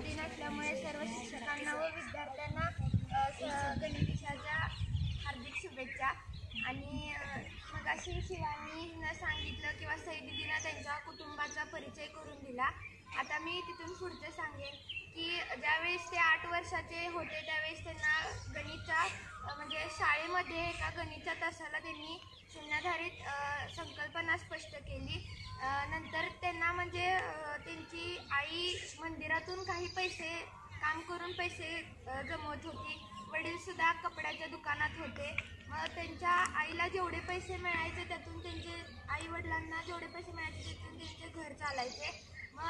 दिन असल्यामुळे सर्व शिक्षकांना व विद्यार्थ्यांना गणेशाच्या हार्दिक शुभेच्छा। आणि मग अशी शिवानीनं सांगितलं किंवा सईदीदीनं त्यांच्या कुटुंबाचा परिचय करून दिला। आता मी तिथून पुढचं सांगेन की ज्यावेळेस ते 8 वर्षाचे होते त्यावेळेस त्यांना गणितच्या म्हणजे शाळेमध्ये एका गणितच्या तासाला त्यांनी शून्याधारित संकल्पना स्पष्ट केली। नंतर त्यांना म्हणजे त्यांची आई मंदिरातून काही पैसे काम करून पैसे जमवत होती, वडीलसुद्धा कपड्याच्या दुकानात होते। मग त्यांच्या आईला जेवढे पैसे मिळायचे त्यातून त्यांचे आईवडिलांना जेवढे पैसे मिळायचे त्यातून त्यांचे घर चालायचे। मग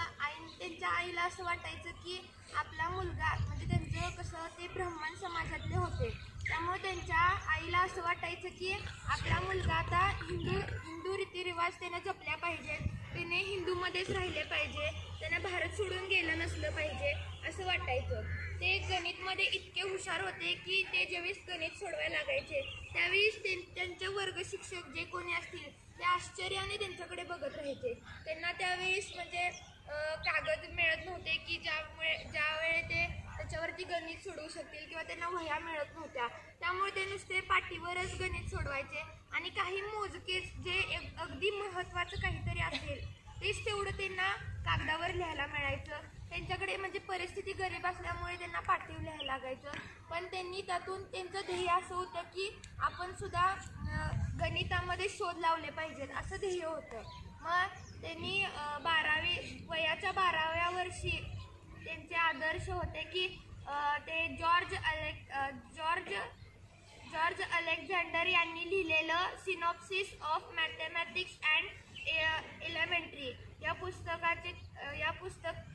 त्यांच्या आईला असं वाटायचं की आपला मुलगा म्हणजे त्यांचं कसं ते ब्राह्मण समाजातले होते, त्यामुळे त्यांच्या आईला असं वाटायचं की आपला मुलगा आता हिंदू रीतिरिवाज त्याने जपल्या पाहिजेत, त्याने हिंदूमध्येच राहिले पाहिजे, त्याने भारत सोडून गेलं नसलं पाहिजे असं वाटायचं। ते गणितमध्ये इतके हुशार होते की ते ज्यावेळेस गणित सोडवायला लागायचे त्यावेळेस त्यांचे वर्ग शिक्षक जे कोणी असतील ते आश्चर्याने त्यांच्याकडे बघत राहायचे। त्यांना त्यावेळेस म्हणजे कागद मिळत नव्हते की ज्यावेळी ते त्याच्यावरती गणित सोडवू शकतील किंवा त्यांना वह्या मिळत नव्हत्या, त्यामुळे ते नुसते पाटीवरच गणित सोडवायचे आणि काही मोजकेच जे अगदी महत्त्वाचं काहीतरी असेल तेच तेवढं त्यांना कागदावर लिहायला मिळायचं। त्यांच्याकडे म्हणजे परिस्थिती गरीब असल्यामुळे त्यांना पाटीवर लिहायला लागायचं, पण त्यांनी त्यातून त्यांचं ध्येय असं होतं की आपण सुद्धा गणितामध्ये शोध लावले पाहिजेत असं ध्येय होतं। मग त्यांनी वयाच्या 12व्या वर्षी त्यांचे आदर्श होते की ते जॉर्ज अलेक्झांडर यांनी लिहिलेलं synopsis of mathematics and elementary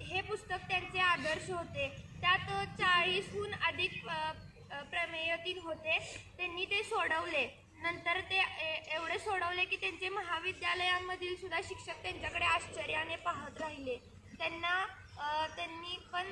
हे पुस्तक त्यांचे आदर्श होते। त्यात 40हून अधिक प्रमेय होते, त्यांनी ते सोडवले। नंतर ते एवढे सोडवले की त्यांचे महाविद्यालयांमधील सुद्धा शिक्षक त्यांच्याकडे आश्चर्याने पाहत राहिले।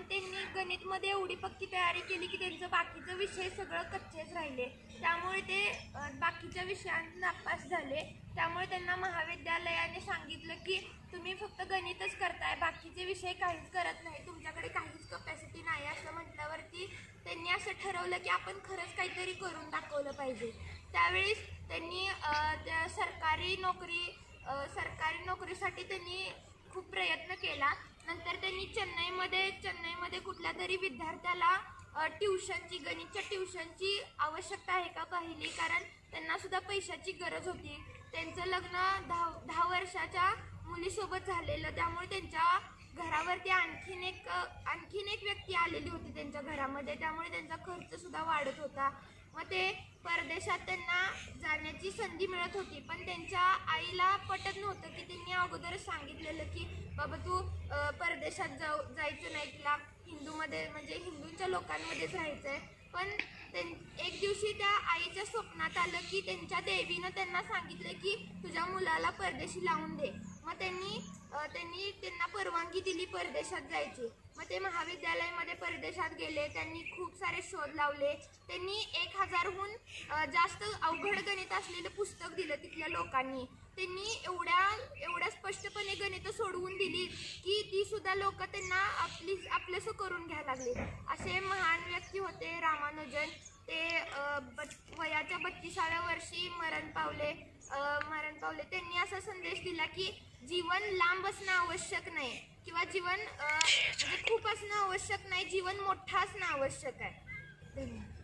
त्यांनी गणितमध्ये एवढी पक्की तयारी केली की त्यांचं बाकीचं विषय सगळं कच्चेच राहिले, त्यामुळे ते बाकीच्या विषयांत नापास झाले। त्यामुळे त्यांना महाविद्यालयाने सांगितलं की तुम्ही फक्त गणितच करताय, बाकीचे विषय काहीच करत नाही, तुमच्याकडे काहीच कपॅसिटी नाही असं म्हटल्यावरती त्यांनी असं ठरवलं की आपण खरंच काहीतरी करून दाखवलं पाहिजे। त्यावेळेस त्यांनी सरकारी नोकरीसाठी त्यांनी खूप प्रयत्न केला। नंतर त्यांनी चेन्नईमध्ये कुठल्या तरी विद्यार्थ्याला गणितच्या ट्युशनची आवश्यकता आहे का पाहिली, कारण त्यांना सुद्धा पैशाची गरज होती। त्यांचं लग्न 10 वर्षाच्या मुलीसोबत झालेलं, त्यामुळे त्यांच्या घरावरती आणखीन एक व्यक्ती आलेली होती त्यांच्या घरामध्ये, त्यामुळे त्यांचा खर्च सुद्धा वाढत होता। मग ते परदेशात त्यांना जाण्याची संधी मिळत होती, पण त्यांच्या आईला पटत नव्हतं की त्यांनी अगोदरच सांगितलेलं की बाबा तू परदेशात जायचं नाही, तुला हिंदूंच्या लोकांमध्येच राहायचं आहे। पण एक दिवशी त्या आईच्या स्वप्नात आलं की त्यांच्या देवीनं त्यांना सांगितलं की तुझ्या मुलाला परदेशी लावून दे। मग त्यांनी त्यांना परवानगी दिली परदेशात जायची। मग ते महाविद्यालयामध्ये परदेशात गेले, त्यांनी खूप सारे शोध लावले, त्यांनी 1000हून जास्त अवघड गणित असलेलं पुस्तक दिलं तिथल्या लोकांनी। त्यांनी एवढ्या स्पष्टपणे गणितं सोडवून दिली की ती सुद्धा लोक त्यांना आपलंसं करून घ्यायला लागले। असे महान व्यक्ती होते रामानुजन, ते वयाच्या 32व्या वर्षी मरण पावले। त्यांनी असा संदेश दिला की जीवन लांब असणं आवश्यक नाही किंवा जीवन खूप असणं आवश्यक नाही, जीवन मोठं असणं आवश्यक आहे। धन्यवाद।